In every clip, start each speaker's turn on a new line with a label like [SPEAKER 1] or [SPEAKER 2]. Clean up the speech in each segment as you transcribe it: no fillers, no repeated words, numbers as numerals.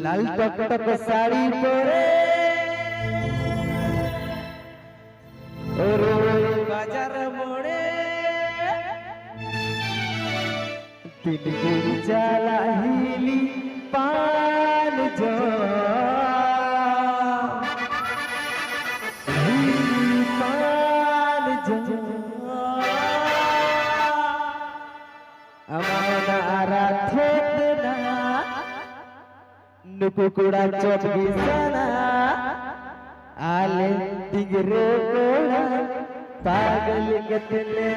[SPEAKER 1] লাল টকটক শাড়ি পরে ওরে বাজার মোড়ে তিনগুণ জ্বালাইলি পান कुकुड़ा चौकी सना आले तिगरे कोड़ा पागल कितने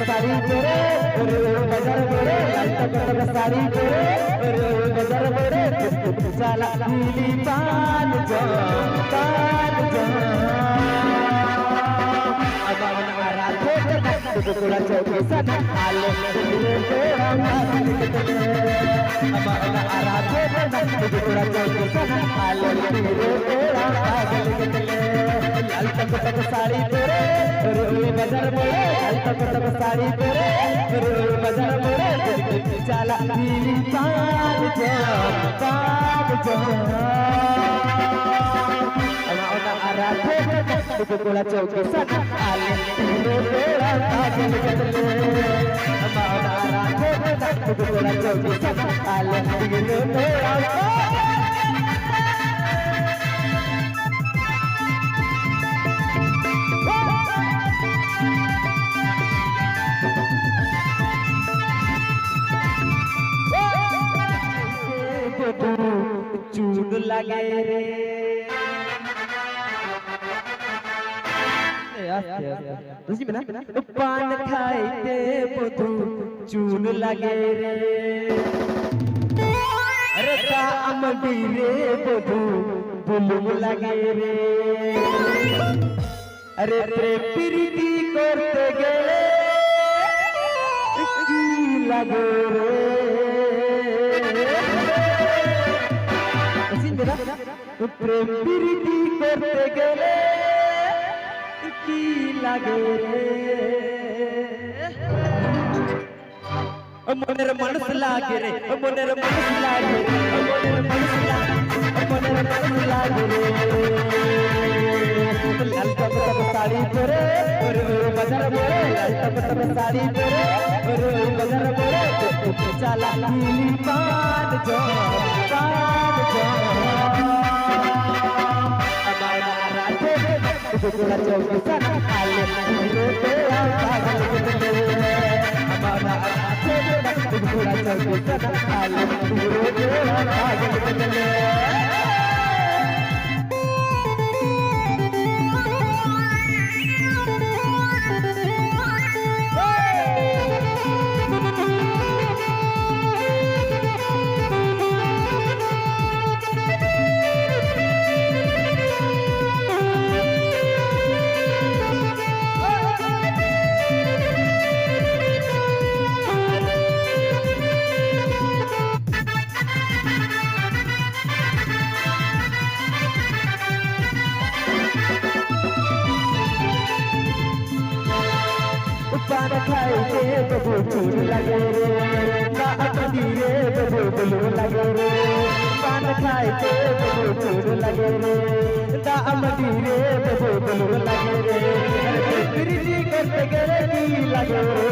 [SPEAKER 1] साड़ी तेरे बाजार मेरे साड़ी तेरे बाजार मेरे चला नीली पान जो कुकुड़ा चौकी सना आले तेरा पागल कितने कुकुड़ा चौकी सना आले तेरा पागल कितने लाल टक साड़ी तेरे बाजार मोड़े लाल टक साड़ी तेरे बाजार मोड़े चला नीली पान जो कुकुड़ा चौकी सना आले तेरा पागल कितने कुकुड़ा चौकी सना आले तेरा चून लगे रे पान खाइते बधू चून लगे रे रता अमडी रे बधू बुलुम लगे रे अरे प्रीति करते गए की लगे रे प्रेम प्रीति करते गए की लगे रे मोनेर मनस लागे रे मोनेर मनस लागे रे मोनेर मनस लागे रे लाल टक साड़ी तेरे बाजार मोड़े लाल टक साड़ी तेरे बाजार मोड़े चला नीली पान जो कुकुड़ा चौकी सना आले तेरा पागल कितने कुकुड़ा चौकी सना आले तेरा पागल कितने पान खाइते बबू चून लगे रे ना अकदी रे बबू बुलू लगे रे पान खाइते बबू चून लगे रे ना अमदी रे बबू बुलू लगे रे प्रीति करते गए की लगे रे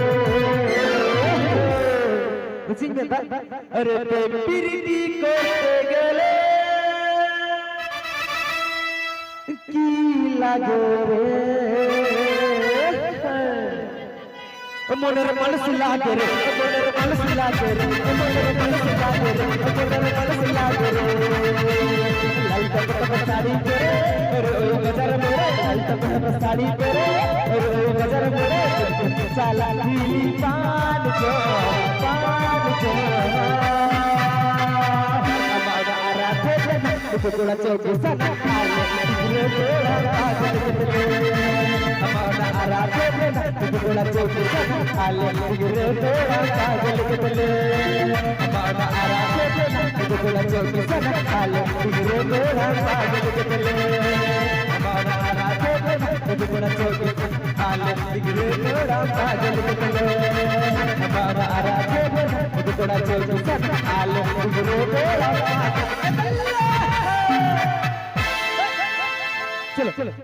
[SPEAKER 1] अरे प्रीति करते गए की লাগে রে মনের মানুষ লাগে রে মনের মানুষ লাগে রে মনের মানুষ লাগে রে মনের মানুষ লাগে রে লাল টকটক শাড়ি পরে ওই গজর মোরে লাল টকটক শাড়ি পরে ওই গজর মোরে চালা দিলি পান চো टुकड़ा चौकी सना आले रे तोड़ा पागल कितने हमारा आराधे में टुकड़ा चौकी सना आले रे तोड़ा पागल कितने हमारा आराधे में टुकड़ा चौकी सना आले रे तोड़ा पागल कितने हमारा आराधे में टुकड़ा चौकी आले रे तोड़ा पागल कितने हमारा आराधे में टुकड़ा चौकी सना आले रे तोड़ा चलो चलो